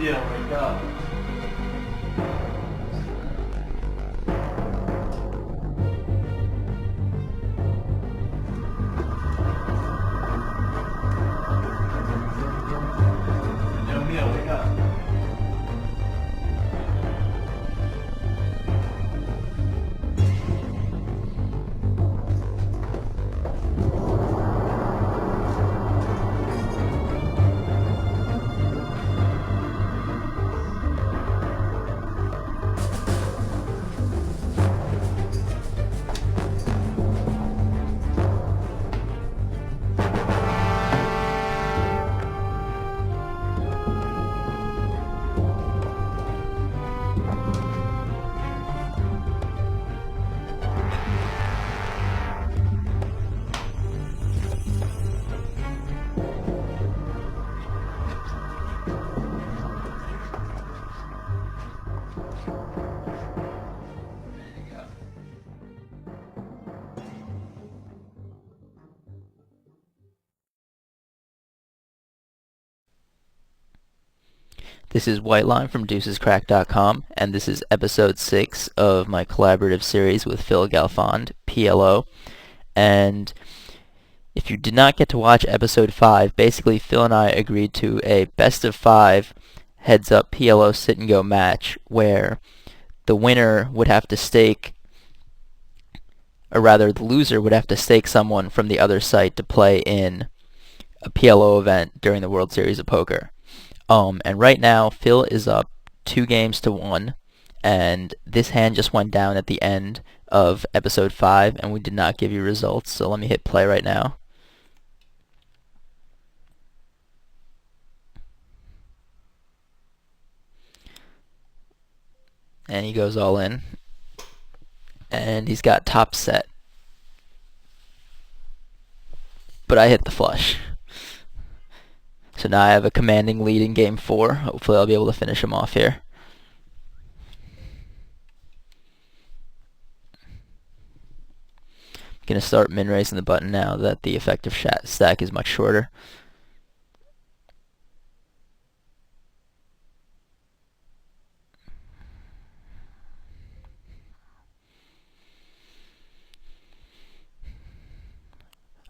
Deal, wake up. Yo, Neil, wake up. This is Whiteline from deucescrack.com, and this is episode 6 of my collaborative series with Phil Galfond, PLO. And if you did not get to watch episode 5, basically Phil and I agreed to a best of 5 heads-up PLO sit-and-go match where the winner would have to stake, or rather the loser would have to stake someone from the other site to play in a PLO event during the World Series of Poker. And right now, Phil is up 2 games to 1, and this hand just went down at the end of episode 5, and we did not give you results, so let me hit play right now. And he goes all in, and he's got top set, but I hit the flush. So now I have a commanding lead in game 4. Hopefully I'll be able to finish him off here. I'm going to start min-raising the button now that the effective stack is much shorter.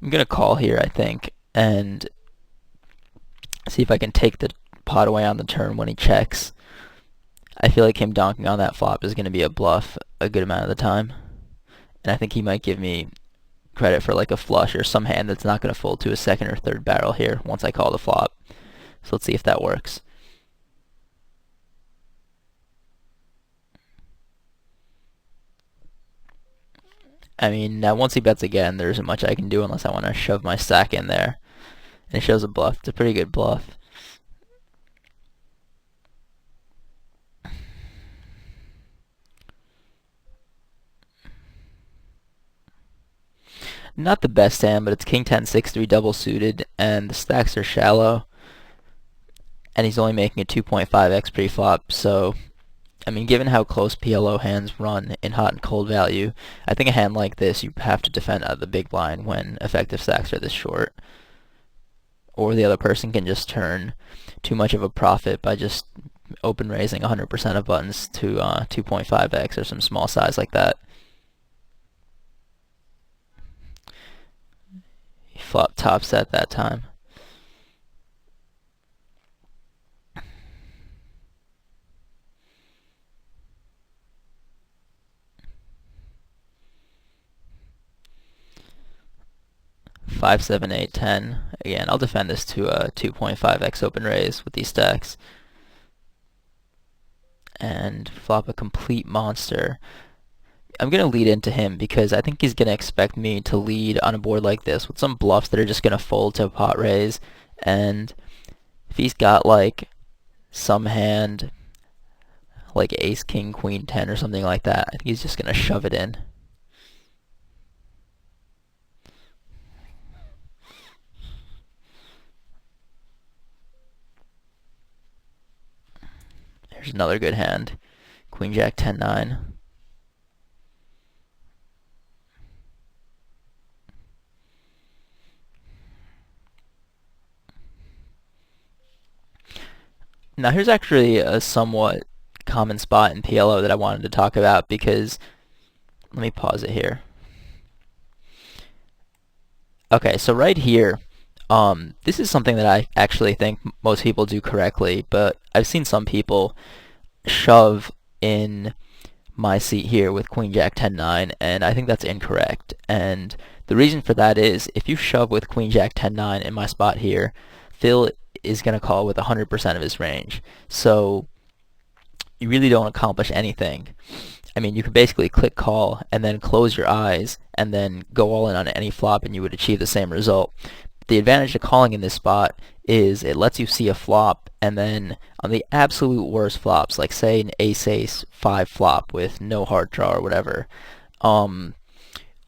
I'm going to call here, I think, and see if I can take the pot away on the turn when he checks. I feel like him donking on that flop is going to be a bluff a good amount of the time. And I think he might give me credit for like a flush or some hand that's not going to fold to a second or third barrel here once I call the flop. So let's see if that works. I mean, now once he bets again, there isn't much I can do unless I want to shove my stack in there. And he shows a bluff. It's a pretty good bluff. Not the best hand, but it's king 10 6-3 double suited, and the stacks are shallow. And he's only making a 2.5x pre-flop, so I mean, given how close PLO hands run in hot and cold value, I think a hand like this you have to defend out of the big blind when effective stacks are this short. Or the other person can just turn too much of a profit by just open raising 100% of buttons to 2.5x or some small size like that. He flopped top set that time. Five, seven, eight, 10. Again, I'll defend this to a 2.5x open raise with these stacks. And flop a complete monster. I'm going to lead into him because I think he's going to expect me to lead on a board like this with some bluffs that are just going to fold to a pot raise. And if he's got like some hand like ace, king, queen, 10 or something like that, I think he's just going to shove it in. Here's another good hand. Queen, jack, 10, 9. Now here's actually a somewhat common spot in PLO that I wanted to talk about because let me pause it here. Okay, so right here, this is something that I actually think most people do correctly, but I've seen some people shove in my seat here with Queen Jack 10-9, and I think that's incorrect. And the reason for that is if you shove with Queen Jack 10-9 in my spot here, Phil is going to call with 100% of his range. So you really don't accomplish anything. I mean, you can basically click call and then close your eyes and then go all in on any flop and you would achieve the same result. The advantage of calling in this spot is it lets you see a flop, and then on the absolute worst flops, like say an ace-ace 5 flop with no heart draw or whatever,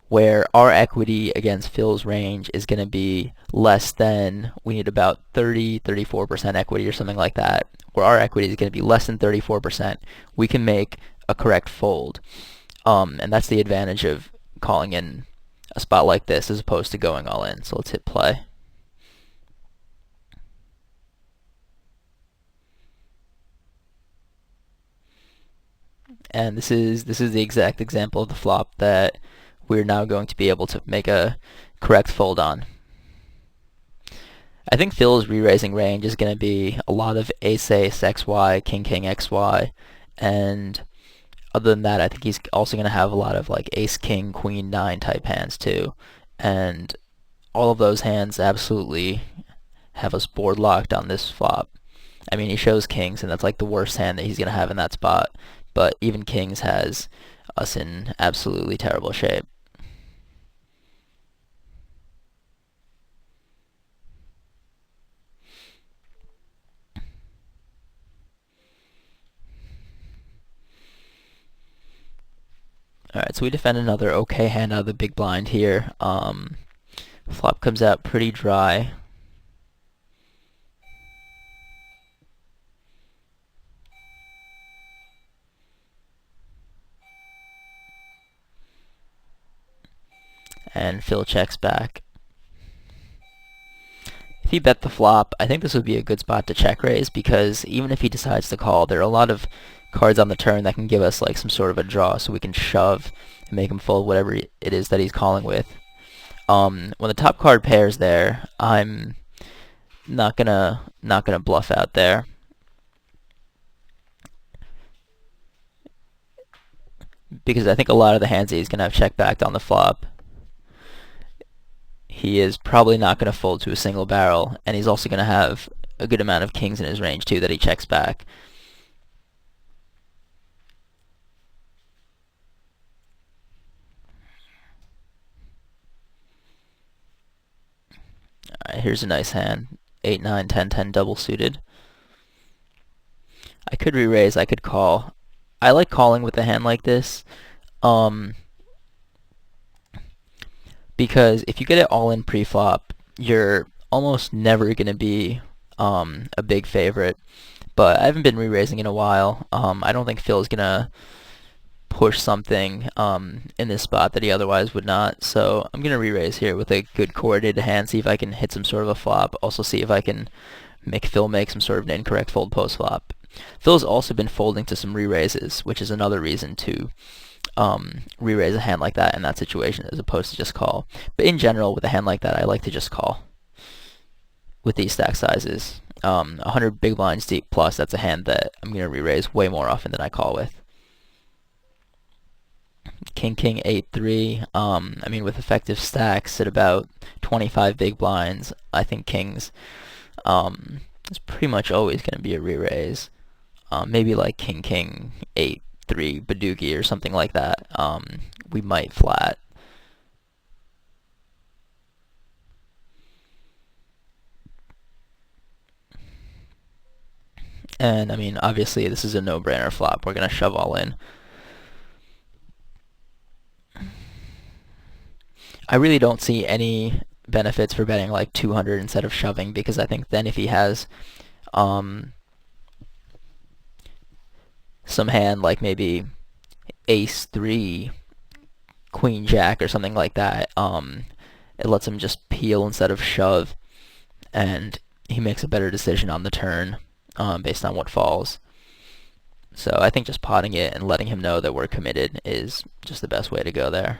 where our equity against Phil's range is going to be less than, we need about 34% equity or something like that, where our equity is going to be less than 34%, we can make a correct fold. And that's the advantage of calling in a spot like this as opposed to going all in. So let's hit play. And this is the exact example of the flop that we're now going to be able to make a correct fold on. I think Phil's re-raising range is going to be a lot of ace-ace XY, king-king XY, and other than that, I think he's also going to have a lot of like ace-king, queen-9 type hands too, and all of those hands absolutely have us board locked on this flop. I mean, he shows kings, and that's like the worst hand that he's going to have in that spot, but even kings has us in absolutely terrible shape. Alright, so we defend another okay hand out of the big blind here. Flop comes out pretty dry. And Phil checks back. If he bet the flop, I think this would be a good spot to check raise, because even if he decides to call, there are a lot of cards on the turn that can give us like some sort of a draw, so we can shove and make him fold whatever it is that he's calling with. When the top card pairs there, I'm not gonna bluff out there. Because I think a lot of the hands that he's gonna have check backed on the flop, he is probably not going to fold to a single barrel, and he's also going to have a good amount of kings in his range too that he checks back. Alright, here's a nice hand. 8, 9, 10, 10 double suited. I could re-raise, I could call. I like calling with a hand like this, because if you get it all in pre-flop, you're almost never going to be a big favorite. But I haven't been re-raising in a while. I don't think Phil's going to push something in this spot that he otherwise would not. So I'm going to re-raise here with a good coordinated hand, see if I can hit some sort of a flop. Also see if I can make Phil make some sort of an incorrect fold post-flop. Phil's also been folding to some re-raises, which is another reason to re-raise a hand like that in that situation as opposed to just call. But in general, with a hand like that, I like to just call with these stack sizes. 100 big blinds deep plus, that's a hand that I'm going to re-raise way more often than I call with. King, king, 8, 3. I mean, with effective stacks at about 25 big blinds, I think kings is pretty much always going to be a re-raise. Maybe like king, king, 8, 3 Badugi or something like that. We might flat. And I mean, obviously this is a no-brainer flop. We're gonna shove all in. I really don't see any benefits for betting like 200 instead of shoving, because I think then if he has some hand like maybe ace 3 queen jack or something like that, it lets him just peel instead of shove, and he makes a better decision on the turn. based on what falls. So I think just potting it and letting him know that we're committed is just the best way to go there.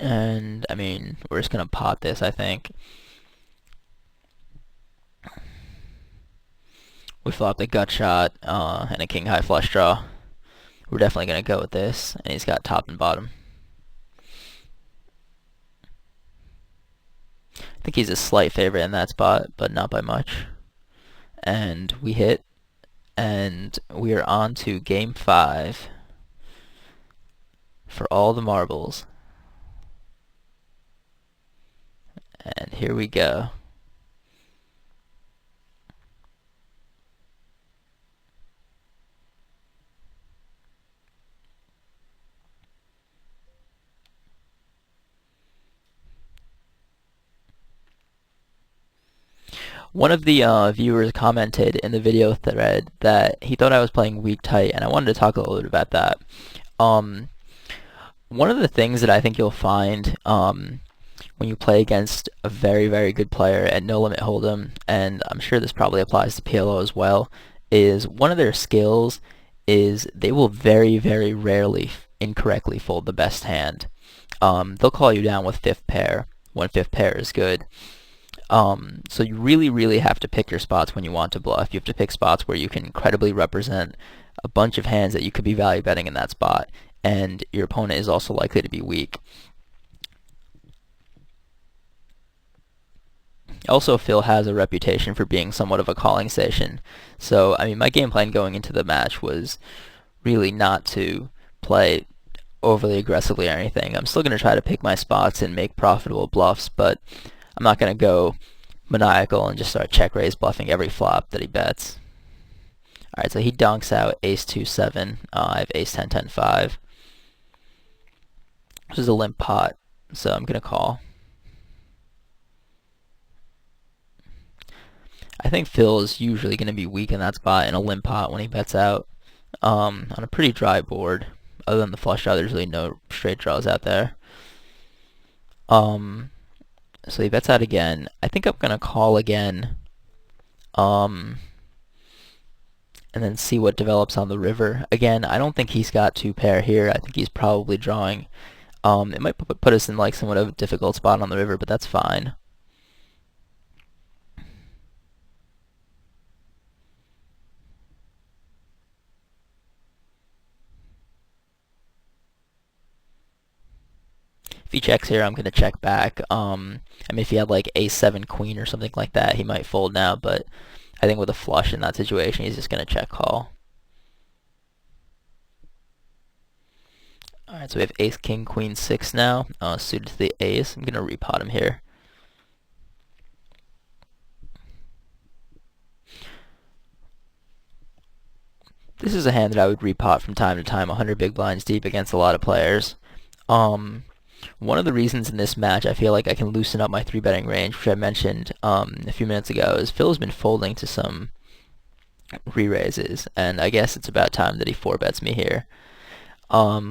And I mean, we're just gonna pot this, I think. We flop the gut shot and a king high flush draw. We're definitely gonna go with this, and he's got top and bottom. I think he's a slight favorite in that spot, but not by much. And we hit, and we are on to game 5 for all the marbles. And here we go. One of the viewers commented in the video thread that he thought I was playing weak tight, and I wanted to talk a little bit about that. One of the things that I think you'll find when you play against a very, very good player at No Limit Hold'em, and I'm sure this probably applies to PLO as well, is one of their skills is they will very, very rarely incorrectly fold the best hand. They'll call you down with fifth pair when fifth pair is good. So you really, really have to pick your spots when you want to bluff. You have to pick spots where you can credibly represent a bunch of hands that you could be value betting in that spot, and your opponent is also likely to be weak. Also, Phil has a reputation for being somewhat of a calling station. So, I mean, my game plan going into the match was really not to play overly aggressively or anything. I'm still going to try to pick my spots and make profitable bluffs, but I'm not going to go maniacal and just start check raise bluffing every flop that he bets. Alright, so he donks out ace 2-7. I have ace 10-10-5. This is a limp pot, so I'm going to call. I think Phil is usually going to be weak in that spot in a limp pot when he bets out. On a pretty dry board. Other than the flush draw, there's really no straight draws out there. So he bets out again. I think I'm going to call again. And then see what develops on the river. Again, I don't think he's got two pair here. I think he's probably drawing. It might put us in like somewhat of a difficult spot on the river, but that's fine. If he checks here, I'm going to check back. I mean, if he had like ace-7 queen or something like that, he might fold now, but I think with a flush in that situation, he's just going to check call. Alright, so we have ace, king, queen, 6 now, suited to the ace. I'm going to repot him here. This is a hand that I would repot from time to time, 100 big blinds deep against a lot of players. One of the reasons in this match I feel like I can loosen up my 3-betting range, which I mentioned a few minutes ago, is Phil's been folding to some re-raises, and I guess it's about time that he 4-bets me here. Let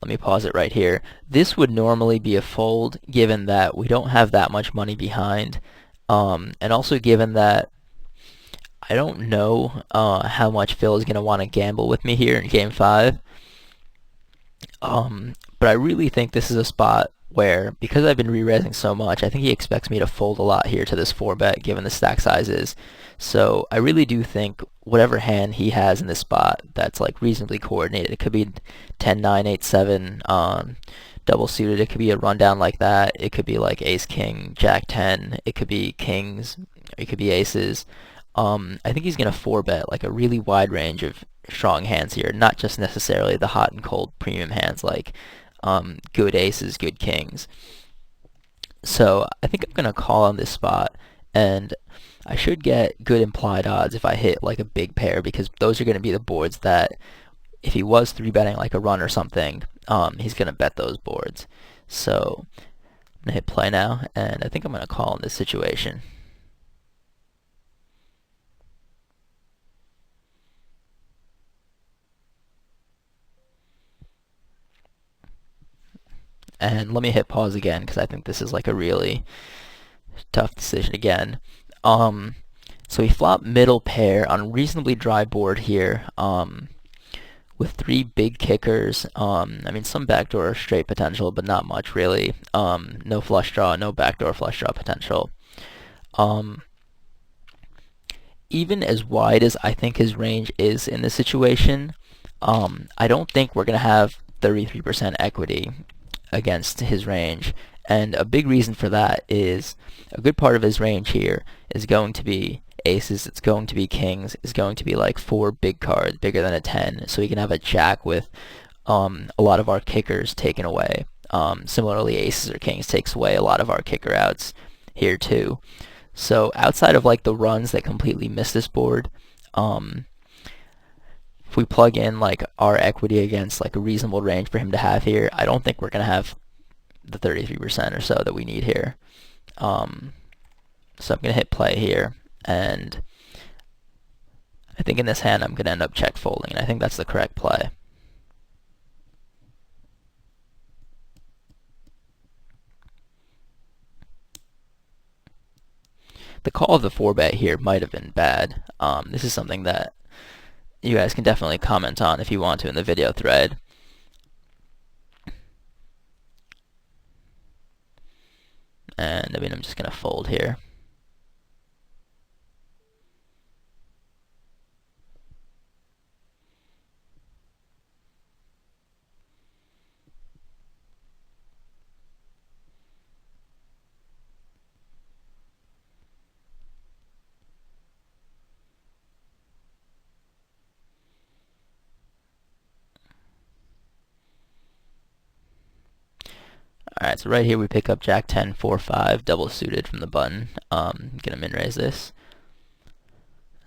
me pause it right here. This would normally be a fold, given that we don't have that much money behind, and also given that I don't know how much Phil is going to want to gamble with me here in Game 5. But I really think this is a spot where, because I've been re-raising so much, I think he expects me to fold a lot here to this 4-bet, given the stack sizes. So I really do think whatever hand he has in this spot that's like reasonably coordinated, it could be 10-9, 8-7, double suited, it could be a rundown like that, it could be like ace-king, jack-10, it could be kings, it could be aces. I think he's going to 4-bet like a really wide range of strong hands here, not just necessarily the hot and cold premium hands like good aces, good kings. So I think I'm going to call on this spot, and I should get good implied odds if I hit like a big pair, because those are going to be the boards that if he was 3-betting like a run or something, he's going to bet those boards. So I'm going to hit play now, and I think I'm going to call in this situation. And let me hit pause again because I think this is like a really tough decision again. Um, so he flopped middle pair on a reasonably dry board here. With three big kickers. I mean, some backdoor straight potential, but not much really. No flush draw, no backdoor flush draw potential. Um, Even as wide as I think his range is in this situation, I don't think we're going to have 33% equity against his range. And a big reason for that is a good part of his range here is going to be aces, it's going to be kings, it's going to be like 4 big cards, bigger than a 10, so he can have a jack with a lot of our kickers taken away. Similarly, aces or kings takes away a lot of our kicker outs here too. So outside of like the runs that completely miss this board, if we plug in like our equity against like a reasonable range for him to have here, I don't think we're going to have the 33% or so that we need here. So I'm going to hit play here, and I think in this hand I'm going to end up check folding, and I think that's the correct play. The call of the 4-bet here might have been bad. This is something that you guys can definitely comment on if you want to in the video thread. And I mean, I'm just going to fold here. Alright, so right here we pick up Jack 10, 4, 5, double suited from the button. Gonna min raise this.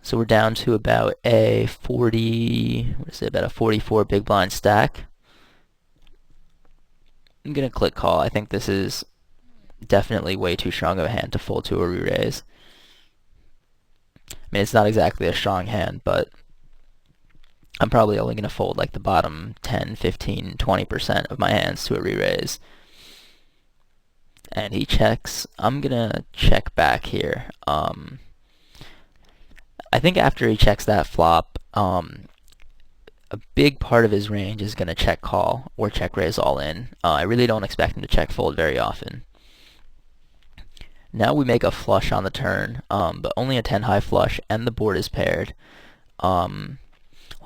So we're down to about a 40, what is it, about a 44 big blind stack. I'm gonna click call. I think this is definitely way too strong of a hand to fold to a re-raise. I mean, it's not exactly a strong hand, but I'm probably only gonna fold like the bottom 10, 15, 20% of my hands to a re-raise. And he checks. I'm gonna check back here. I think after he checks that flop, a big part of his range is gonna check call or check raise all in. I really don't expect him to check fold very often. Now we make a flush on the turn, but only a 10 high flush, and the board is paired. Let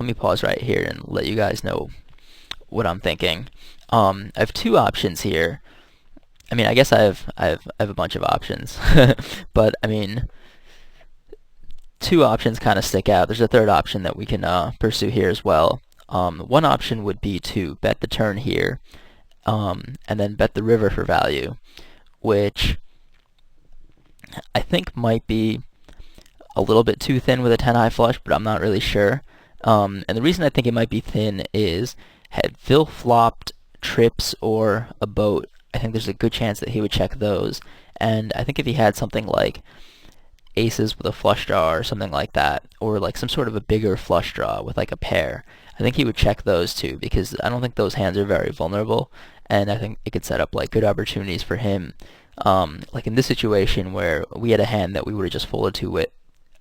me pause right here and let you guys know what I'm thinking. I have two options here. I mean, I guess I have a bunch of options, but I mean, two options kind of stick out. There's a third option that we can pursue here as well. One option would be to bet the turn here, and then bet the river for value, which I think might be a little bit too thin with a 10 high flush, but I'm not really sure. And the reason I think it might be thin is had Phil flopped trips or a boat, I think there's a good chance that he would check those. And I think if he had something like aces with a flush draw or something like that, or like some sort of a bigger flush draw with like a pair, I think he would check those too, because I don't think those hands are very vulnerable, and I think it could set up like good opportunities for him. Like in this situation where we had a hand that we would have just folded to with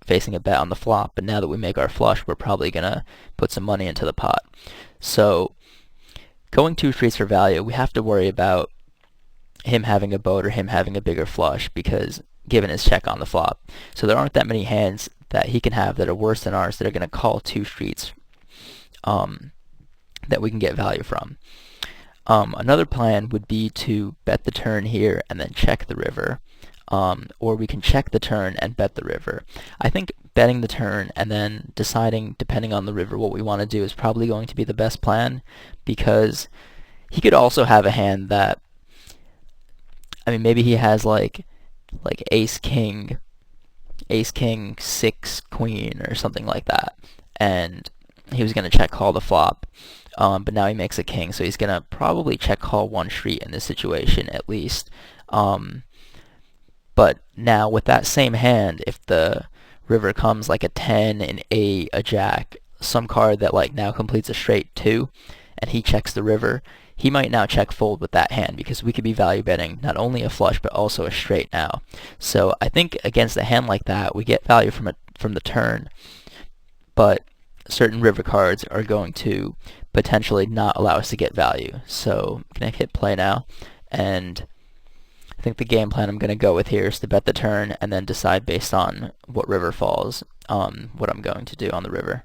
facing a bet on the flop, but now that we make our flush, we're probably gonna put some money into the pot. So going two streets for value, we have to worry about him having a boat or him having a bigger flush, because given his check on the flop. So there aren't that many hands that he can have that are worse than ours that are going to call two streets that we can get value from. Another plan would be to bet the turn here and then check the river. Or we can check the turn and bet the river. I think betting the turn and then deciding, depending on the river, what we want to do is probably going to be the best plan, because he could also have a hand that, I mean, maybe he has like ace king 6 queen or something like that, and he was going to check call the flop, but now he makes a king, so he's going to probably check call one street in this situation at least. But now with that same hand, if the river comes like a 10, an 8, a jack, some card that like now completes a straight 2, and he checks the river, he might now check fold with that hand because we could be value betting not only a flush but also a straight now. So I think against a hand like that, we get value from the turn, but certain river cards are going to potentially not allow us to get value. So I'm going to hit play now, and I think the game plan I'm going to go with here is to bet the turn and then decide based on what river falls what I'm going to do on the river.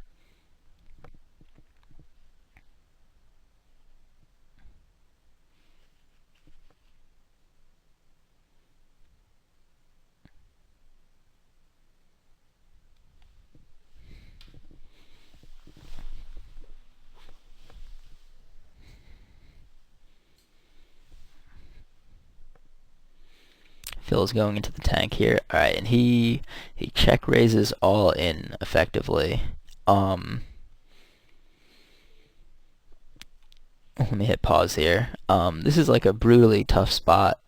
Phil's going into the tank here. Alright, and he check raises all in effectively. Let me hit pause here. This is like a brutally tough spot.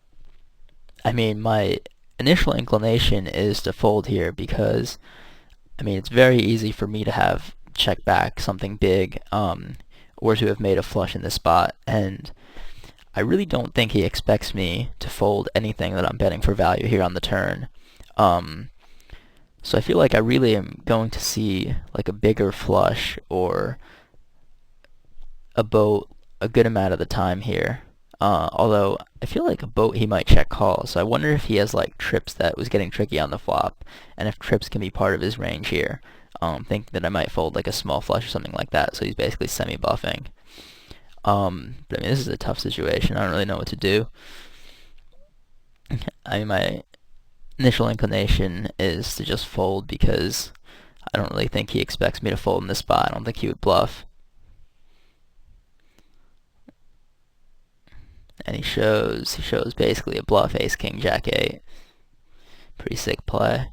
I mean, my initial inclination is to fold here because, I mean, it's very easy for me to have check back something big, or to have made a flush in this spot, and I really don't think he expects me to fold anything that I'm betting for value here on the turn. So I feel like I really am going to see like a bigger flush or a boat a good amount of the time here. Although I feel like a boat he might check call, so I wonder if he has like trips that was getting tricky on the flop, and if trips can be part of his range here. Think that I might fold like a small flush or something like that, so he's basically semi-bluffing. But I mean, this is a tough situation. I don't really know what to do. I mean, my initial inclination is to just fold because I don't really think he expects me to fold in this spot. I don't think he would bluff. And he shows basically a bluff ace king jack 8. Pretty sick play.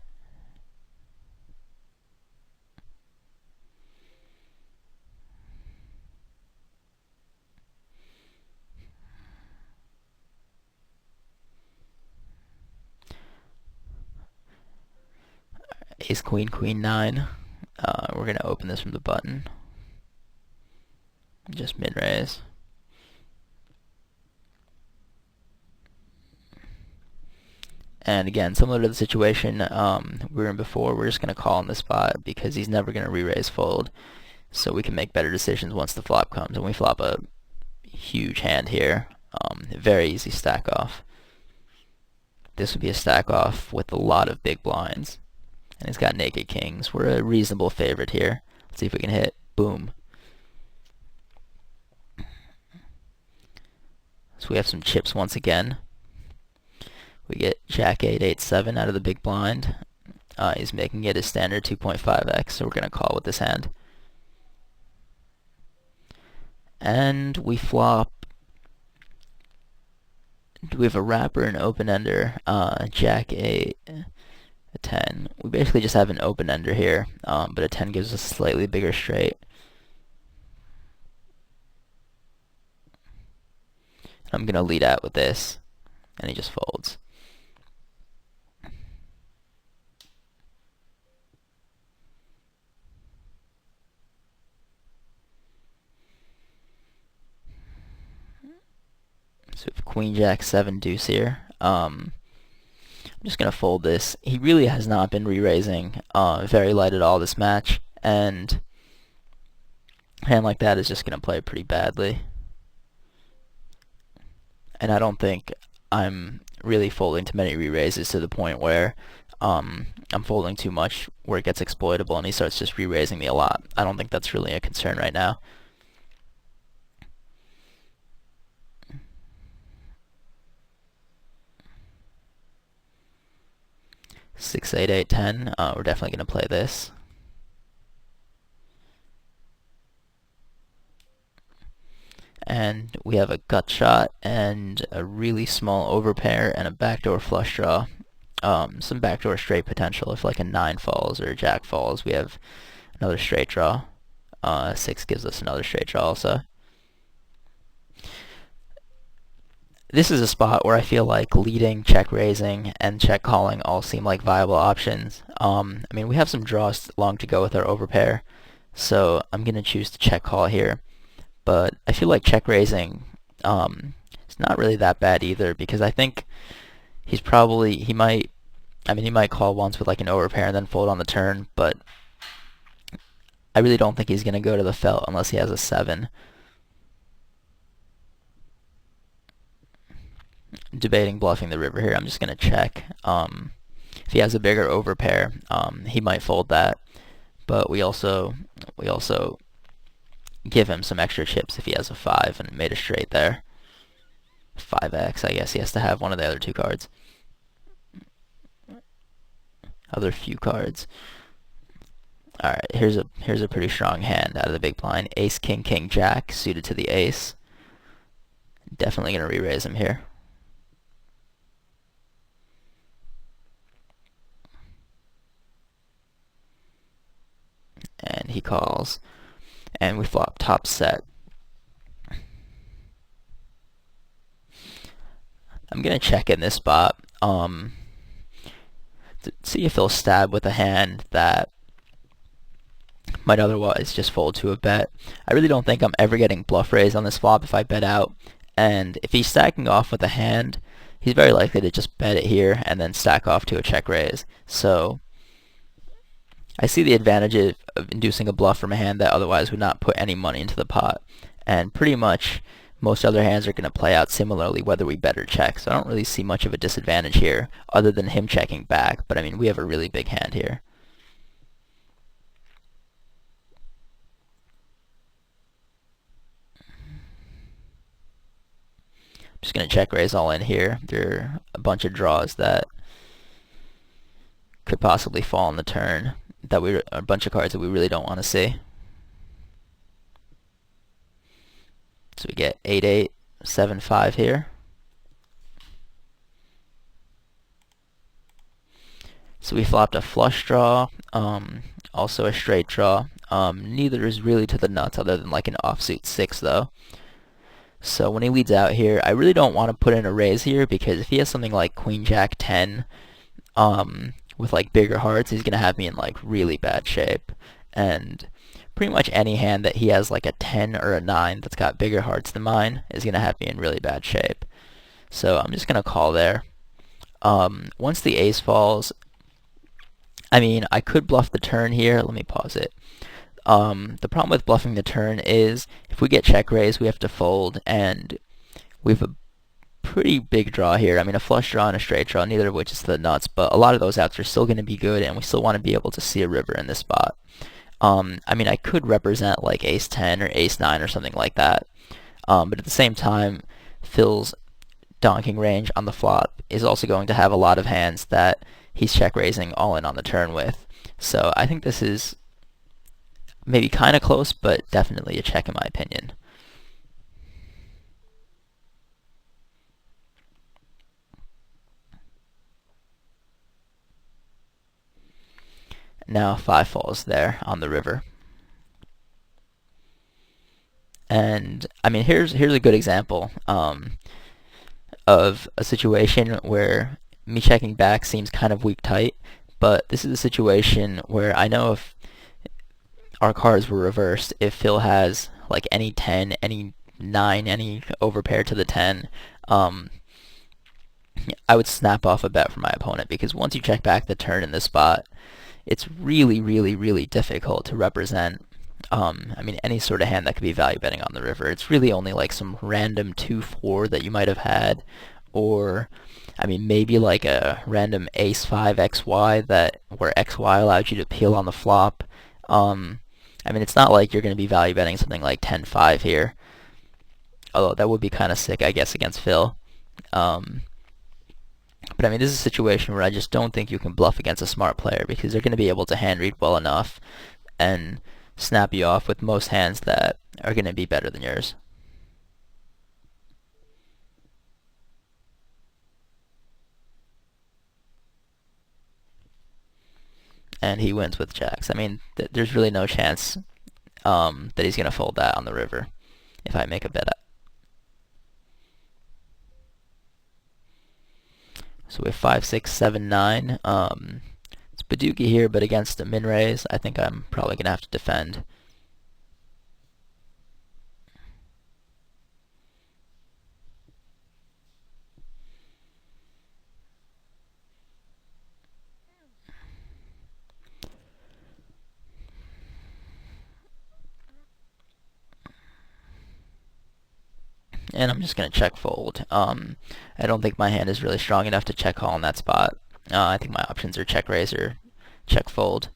Ace queen queen 9. We're gonna open this from the button. Just mid raise. And again, similar to the situation we were in before, we're just going to call on this spot because he's never going to re-raise fold. So we can make better decisions once the flop comes. And we flop a huge hand here. Very easy stack off. This would be a stack off with a lot of big blinds. And he's got naked kings. We're a reasonable favorite here. Let's see if we can hit. Boom. So we have some chips once again. We get jack 8, 8, 7 out of the big blind. He's making it a standard 2.5x, so we're going to call with this hand. And we flop. Do we have a wrapper and open ender? Jack 8, a 10. We basically just have an open ender here, but a 10 gives us a slightly bigger straight. I'm going to lead out with this, and he just folds. So we have queen jack 7 deuce here. I'm just going to fold this. He really has not been re-raising very light at all this match, and a hand like that is just going to play pretty badly. And I don't think I'm really folding too many re-raises to the point where I'm folding too much where it gets exploitable and he starts just re-raising me a lot. I don't think that's really a concern right now. Six, eight, eight, 10. We're definitely going to play this. And we have a gut shot and a really small overpair and a backdoor flush draw. Some backdoor straight potential. If like a 9 falls or a jack falls, we have another straight draw. 6 gives us another straight draw also. This is a spot where I feel like leading, check raising, and check calling all seem like viable options. I mean, we have some draws long to go with our overpair, so I'm going to choose to check call here. But I feel like check raising It's not really that bad either because I think he might, I mean, he might call once with like an overpair and then fold on the turn, but I really don't think he's going to go to the felt unless he has a 7. Debating bluffing the river here. I'm just going to check. If he has a bigger overpair, he might fold that, but we also give him some extra chips if he has a 5 and made a straight there. 5x, I guess he has to have one of the other two cards. Other few cards. Alright, here's a pretty strong hand out of the big blind. Ace, king, king, jack, suited to the ace. Definitely going to re-raise him here. And he calls. And we flop top set. I'm going to check in this spot. To see if he'll stab with a hand that might otherwise just fold to a bet. I really don't think I'm ever getting bluff raised on this flop if I bet out. And if he's stacking off with a hand, he's very likely to just bet it here and then stack off to a check raise. So I see the advantage of inducing a bluff from a hand that otherwise would not put any money into the pot. And pretty much most other hands are going to play out similarly whether we bet or check. So I don't really see much of a disadvantage here other than him checking back. But I mean, we have a really big hand here. I'm just going to check raise all in here. There are a bunch of draws that could possibly fall on the turn, that a bunch of cards that we really don't want to see. So we get 8-8, 7-5 here. So we flopped a flush draw, also a straight draw. Neither is really to the nuts other than like an offsuit 6 though. So when he leads out here, I really don't want to put in a raise here because if he has something like queen jack 10 with like bigger hearts, he's going to have me in like really bad shape. And pretty much any hand that he has like a 10 or a 9 that's got bigger hearts than mine is going to have me in really bad shape. So I'm just going to call there. Once the ace falls, I mean, I could bluff the turn here. Let me pause it. The problem with bluffing the turn is if we get check raise, we have to fold, and we have a pretty big draw here. I mean, a flush draw and a straight draw, neither of which is to the nuts, but a lot of those outs are still going to be good, and we still want to be able to see a river in this spot. I mean, I could represent like ace 10 or ace 9 or something like that, but at the same time, Phil's donking range on the flop is also going to have a lot of hands that he's check raising all in on the turn with. So I think this is maybe kind of close, but definitely a check in my opinion. Now 5 falls there on the river. And I mean, here's a good example of a situation where me checking back seems kind of weak tight, but this is a situation where I know if our cards were reversed, if Phil has like any 10, any 9, any overpair to the 10, I would snap off a bet from my opponent because once you check back the turn in this spot, it's really, really, really difficult to represent I mean, any sort of hand that could be value betting on the river. It's really only like some random 2-4 that you might have had, or I mean, maybe like a random ace 5 XY where XY allowed you to peel on the flop. I mean, it's not like you're going to be value betting something like 10-5 here, although that would be kind of sick, I guess, against Phil. But I mean, this is a situation where I just don't think you can bluff against a smart player because they're going to be able to hand read well enough and snap you off with most hands that are going to be better than yours. And he wins with jacks. I mean, there's really no chance that he's going to fold that on the river if I make a bet. So we have 5, 6, 7, 9. It's Baduki here, but against a min raise, I think I'm probably going to have to defend. and I'm just going to check fold. I don't think my hand is really strong enough to check call in that spot. I think my options are check raise or check fold.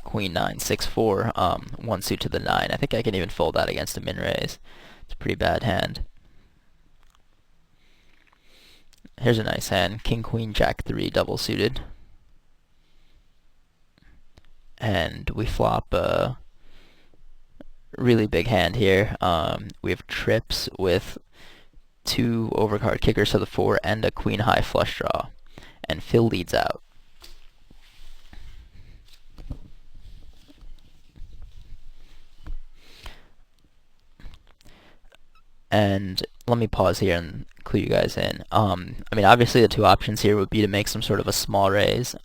Queen 9, 6, 4, one suit to the 9. I think I can even fold that against a min raise. It's a pretty bad hand. Here's a nice hand. King, Queen, Jack 3 double suited. And we flop a really big hand here. We have trips with 2 overcard kickers to the 4 and a Queen high flush draw. And Phil leads out. And let me pause here and clue you guys in. I mean, obviously the two options here would be to make some sort of a small raise,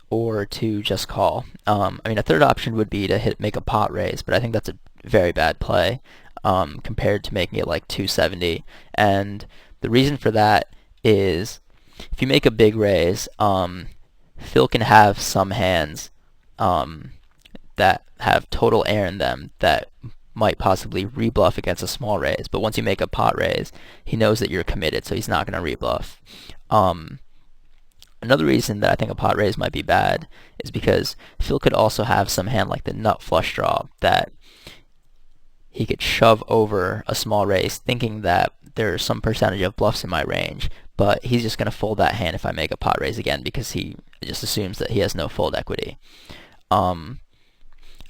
or to just call. I mean, a third option would be to make a pot raise, but I think that's a very bad play compared to making it like 270. And the reason for that is if you make a big raise, Phil can have some hands that have total air in them that might possibly rebluff against a small raise, but once you make a pot raise, he knows that you're committed, so he's not going to rebluff. Another reason that I think a pot raise might be bad is because Phil could also have some hand like the nut flush draw that he could shove over a small raise thinking that there's some percentage of bluffs in my range, but he's just going to fold that hand if I make a pot raise again because he just assumes that he has no fold equity.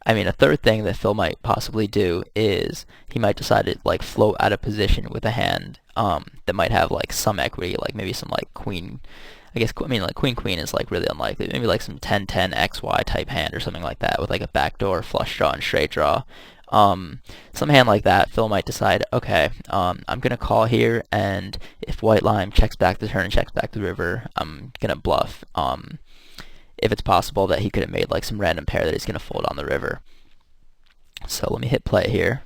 I mean, a third thing that Phil might possibly do is he might decide to like float out of position with a hand that might have like some equity, like maybe some like queen. I mean like queen is like really unlikely. Maybe like some 10-10 XY type hand or something like that with like a backdoor flush draw and straight draw. Some hand like that, Phil might decide, okay, I'm gonna call here, and if white line checks back the turn and checks back the river, I'm gonna bluff. If it's possible that he could have made like some random pair that he's going to fold on the river. So let me hit play here.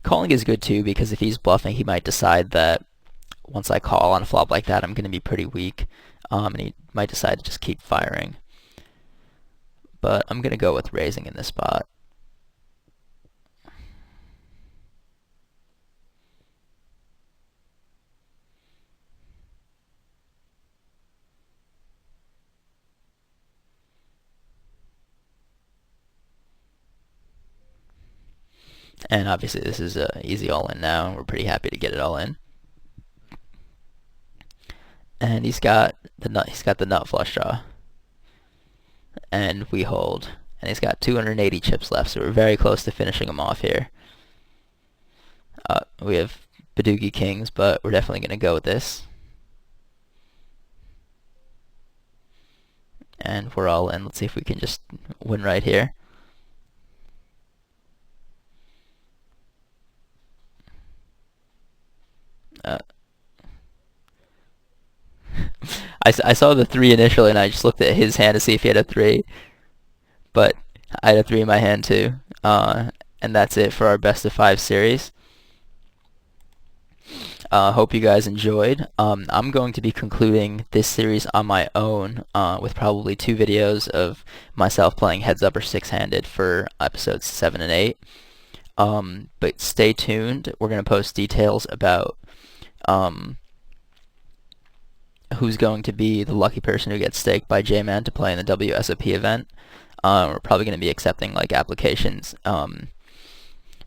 Calling is good too because if he's bluffing, he might decide that once I call on a flop like that, I'm going to be pretty weak, and he might decide to just keep firing. But I'm going to go with raising in this spot. And obviously this is an easy all-in now. We're pretty happy to get it all in. And he's got the nut flush draw. And we hold. And he's got 280 chips left, so we're very close to finishing him off here. We have Badoogie Kings, but we're definitely going to go with this. And we're all in. Let's see if we can just win right here. I saw the 3 initially, and I just looked at his hand to see if he had a 3. But I had a 3 in my hand too. And that's it for our best of 5 series. Hope you guys enjoyed. I'm going to be concluding this series on my own with probably 2 videos of myself playing heads up or 6-handed for episodes 7 and 8. But stay tuned. We're going to post details about who's going to be the lucky person who gets staked by J-Man to play in the WSOP event. We're probably going to be accepting like applications.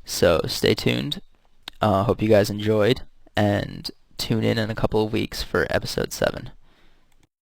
So stay tuned. Hope you guys enjoyed, and tune in a couple of weeks for episode 7.